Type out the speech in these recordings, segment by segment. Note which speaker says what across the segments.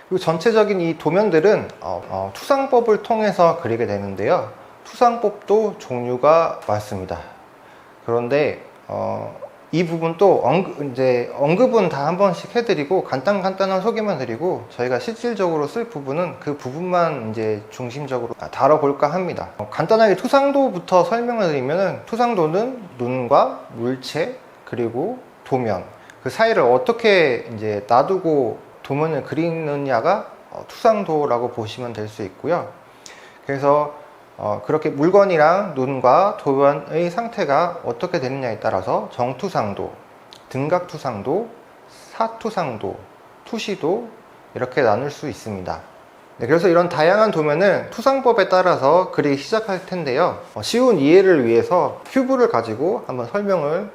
Speaker 1: 그리고 전체적인 이 도면들은 투상법을 통해서 그리게 되는데요. 투상법도 종류가 많습니다. 그런데 이 부분도 언급은 다 한 번씩 해드리고 간단한 소개만 드리고 저희가 실질적으로 쓸 부분은 그 부분만 이제 중심적으로 다뤄볼까 합니다. 간단하게 투상도부터 설명을 드리면은, 투상도는 눈과 물체 그리고 도면, 그 사이를 어떻게 이제 놔두고 도면을 그리느냐가 투상도라고 보시면 될 수 있고요. 그래서 그렇게 물건이랑 눈과 도면의 상태가 어떻게 되느냐에 따라서 정투상도, 등각투상도, 사투상도, 투시도 이렇게 나눌 수 있습니다. 네, 그래서 이런 다양한 도면을 투상법에 따라서 그리기 시작할 텐데요. 쉬운 이해를 위해서 큐브를 가지고 한번 설명을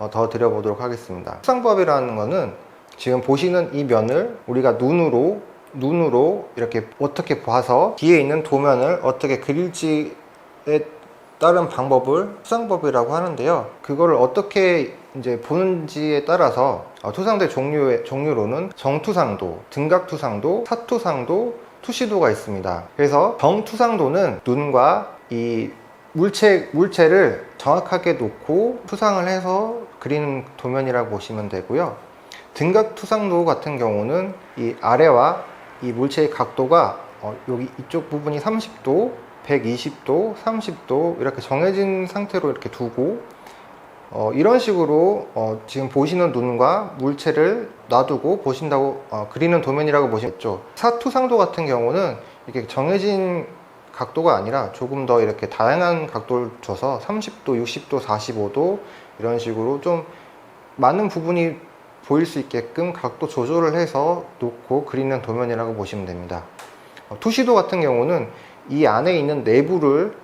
Speaker 1: 더 드려보도록 하겠습니다. 투상법이라는 것은 지금 보시는 이 면을 우리가 눈으로 이렇게 어떻게 봐서 뒤에 있는 도면을 어떻게 그릴지에 따른 방법을 투상법이라고 하는데요. 그거를 어떻게 이제 보는지에 따라서 투상도의 종류로는 정투상도, 등각투상도, 사투상도, 투시도가 있습니다. 그래서 정투상도는 눈과 이 물체를 정확하게 놓고 투상을 해서 그리는 도면이라고 보시면 되고요. 등각투상도 같은 경우는 이 아래와 이 물체의 각도가 여기 이쪽 부분이 30도, 120도, 30도 이렇게 정해진 상태로 이렇게 두고 이런 식으로 지금 보시는 눈과 물체를 놔두고 보신다고 그리는 도면이라고 보시겠죠. 사투상도 같은 경우는 이렇게 정해진 각도가 아니라 조금 더 이렇게 다양한 각도를 줘서 30도, 60도, 45도 이런 식으로 좀 많은 부분이 보일 수 있게끔 각도 조절을 해서 놓고 그리는 도면이라고 보시면 됩니다. 투시도 같은 경우는 이 안에 있는 내부를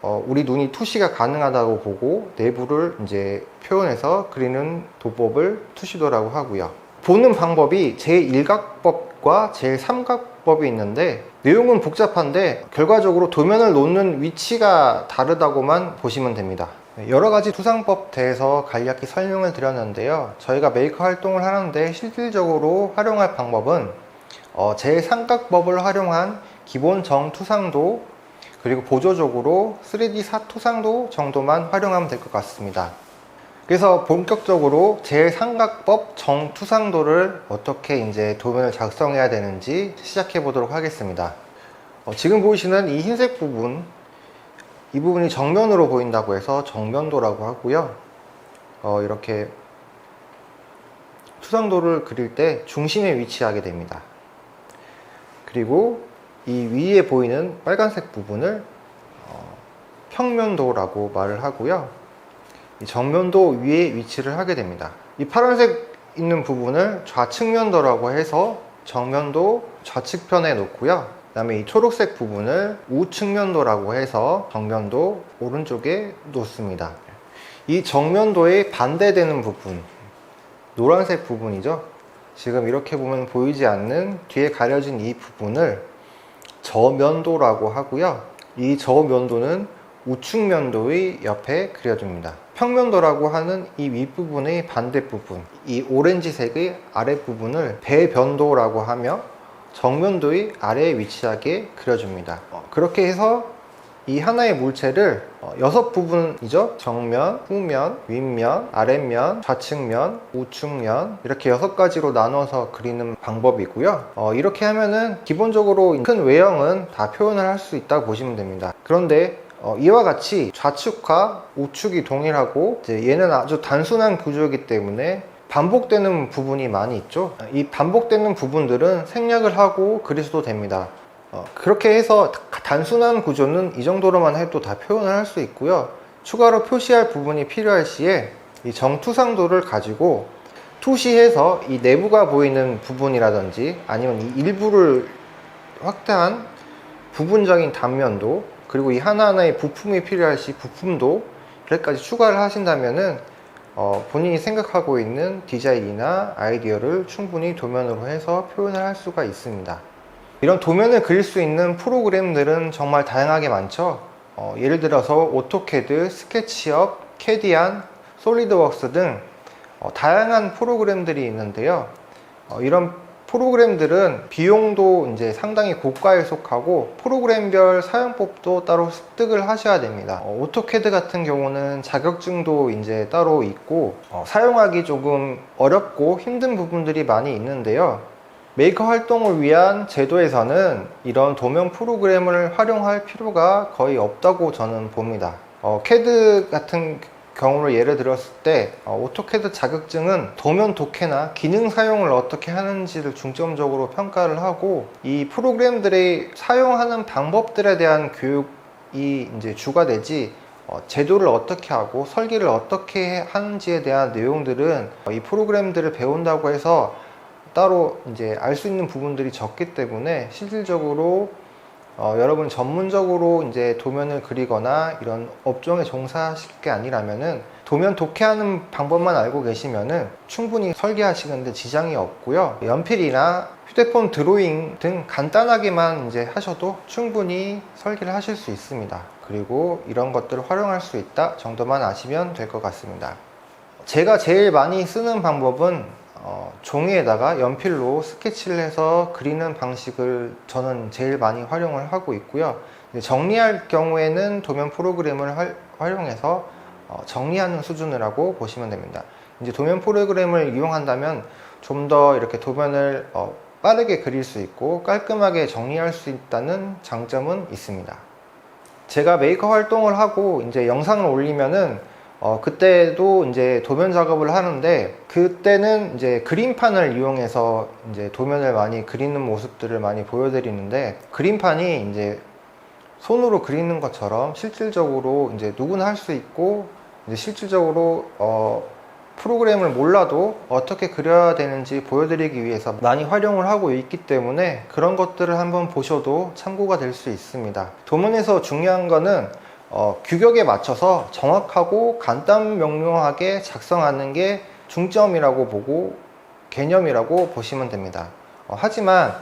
Speaker 1: 우리 눈이 투시가 가능하다고 보고 내부를 이제 표현해서 그리는 도법을 투시도라고 하고요. 보는 방법이 제1각법과 제3각법이 있는데 내용은 복잡한데 결과적으로 도면을 놓는 위치가 다르다고만 보시면 됩니다. 여러가지 투상법 대해서 간략히 설명을 드렸는데요. 저희가 메이커 활동을 하는데 실질적으로 활용할 방법은 제3각법을 활용한 기본 정투상도 그리고 보조적으로 3D 사투상도 정도만 활용하면 될 것 같습니다. 그래서 본격적으로 제3각법 정투상도를 어떻게 이제 도면을 작성해야 되는지 시작해 보도록 하겠습니다. 지금 보시는 이 흰색 부분, 이 부분이 정면으로 보인다고 해서 정면도라고 하고요. 이렇게 투상도를 그릴 때 중심에 위치하게 됩니다. 그리고 이 위에 보이는 빨간색 부분을 평면도라고 말을 하고요. 이 정면도 위에 위치를 하게 됩니다. 이 파란색 있는 부분을 좌측면도라고 해서 정면도 좌측편에 놓고요. 그 다음에 이 초록색 부분을 우측면도라고 해서 정면도 오른쪽에 놓습니다. 이 정면도에 반대되는 부분, 노란색 부분이죠. 지금 이렇게 보면 보이지 않는 뒤에 가려진 이 부분을 저면도라고 하고요. 이 저면도는 우측면도의 옆에 그려줍니다. 평면도라고 하는 이 윗부분의 반대 부분, 이 오렌지색의 아랫부분을 배변도라고 하며 정면도의 아래에 위치하게 그려줍니다. 그렇게 해서 이 하나의 물체를 6부분이죠. 정면, 후면, 윗면, 아랫면, 좌측면, 우측면 이렇게 6가지로 나눠서 그리는 방법이고요. 이렇게 하면은 기본적으로 큰 외형은 다 표현을 할 수 있다고 보시면 됩니다. 그런데 이와 같이 좌측과 우측이 동일하고 얘는 아주 단순한 구조이기 때문에 반복되는 부분이 많이 있죠. 이 반복되는 부분들은 생략을 하고 그리셔도 됩니다. 그렇게 해서 단순한 구조는 이 정도로만 해도 다 표현을 할 수 있고요. 추가로 표시할 부분이 필요할 시에 이 정투상도를 가지고 투시해서 이 내부가 보이는 부분이라든지 아니면 이 일부를 확대한 부분적인 단면도, 그리고 이 하나하나의 부품이 필요할 시 부품도 이렇게까지 추가를 하신다면은 본인이 생각하고 있는 디자인이나 아이디어를 충분히 도면으로 해서 표현을 할 수가 있습니다. 이런 도면을 그릴 수 있는 프로그램들은 정말 다양하게 많죠. 예를 들어서 오토캐드, 스케치업, 캐디안, 솔리드웍스 등 다양한 프로그램들이 있는데요. 이런 프로그램들은 비용도 이제 상당히 고가에 속하고 프로그램별 사용법도 따로 습득을 하셔야 됩니다. 오토캐드 같은 경우는 자격증도 이제 따로 있고 사용하기 조금 어렵고 힘든 부분들이 많이 있는데요. 메이커 활동을 위한 제도에서는 이런 도면 프로그램을 활용할 필요가 거의 없다고 저는 봅니다. 캐드 같은 경우를 예를 들었을 때 오토캐드 자격증은 도면 독해나 기능 사용을 어떻게 하는지를 중점적으로 평가를 하고 이 프로그램들이 사용하는 방법들에 대한 교육이 이제 주가 되지 제도를 어떻게 하고 설계를 어떻게 하는지에 대한 내용들은 이 프로그램들을 배운다고 해서 따로 이제 알 수 있는 부분들이 적기 때문에 실질적으로 여러분 전문적으로 이제 도면을 그리거나 이런 업종에 종사하실 게 아니라면은 도면 독해하는 방법만 알고 계시면은 충분히 설계하시는데 지장이 없고요. 연필이나 휴대폰 드로잉 등 간단하게만 이제 하셔도 충분히 설계를 하실 수 있습니다. 그리고 이런 것들을 활용할 수 있다 정도만 아시면 될 것 같습니다. 제가 제일 많이 쓰는 방법은 종이에다가 연필로 스케치를 해서 그리는 방식을 저는 제일 많이 활용을 하고 있고요. 정리할 경우에는 도면 프로그램을 활용해서 정리하는 수준이라고 보시면 됩니다. 이제 도면 프로그램을 이용한다면 좀 더 이렇게 도면을 빠르게 그릴 수 있고 깔끔하게 정리할 수 있다는 장점은 있습니다. 제가 메이커 활동을 하고 이제 영상을 올리면은 그때도 이제 도면 작업을 하는데 그때는 이제 그림판을 이용해서 이제 도면을 많이 그리는 모습들을 많이 보여드리는데 그림판이 이제 손으로 그리는 것처럼 실질적으로 이제 누구나 할 수 있고 이제 실질적으로 프로그램을 몰라도 어떻게 그려야 되는지 보여드리기 위해서 많이 활용을 하고 있기 때문에 그런 것들을 한번 보셔도 참고가 될 수 있습니다. 도면에서 중요한 거는 규격에 맞춰서 정확하고 간단 명료하게 작성하는 게 중점이라고 보고 개념이라고 보시면 됩니다. 하지만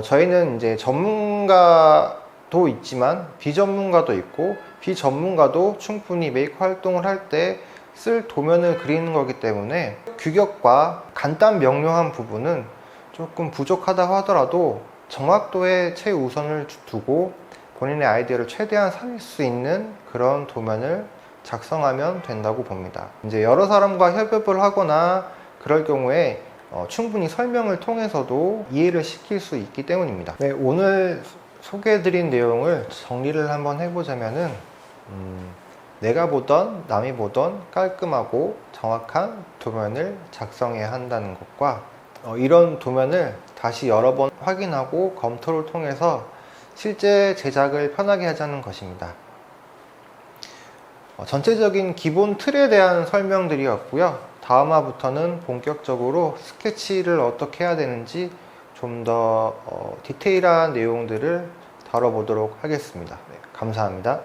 Speaker 1: 저희는 이제 전문가도 있지만 비전문가도 있고 비전문가도 충분히 메이커 활동을 할 때 쓸 도면을 그리는 거기 때문에 규격과 간단 명료한 부분은 조금 부족하다고 하더라도 정확도에 최우선을 두고 본인의 아이디어를 최대한 살릴 수 있는 그런 도면을 작성하면 된다고 봅니다. 이제 여러 사람과 협업을 하거나 그럴 경우에 충분히 설명을 통해서도 이해를 시킬 수 있기 때문입니다. 네, 오늘 소개해드린 내용을 정리를 한번 해보자면은 내가 보던 남이 보던 깔끔하고 정확한 도면을 작성해야 한다는 것과 이런 도면을 다시 여러 번 확인하고 검토를 통해서 실제 제작을 편하게 하자는 것입니다. 전체적인 기본 틀에 대한 설명들이었고요. 다음화부터는 본격적으로 스케치를 어떻게 해야 되는지 좀 더 디테일한 내용들을 다뤄보도록 하겠습니다. 네, 감사합니다.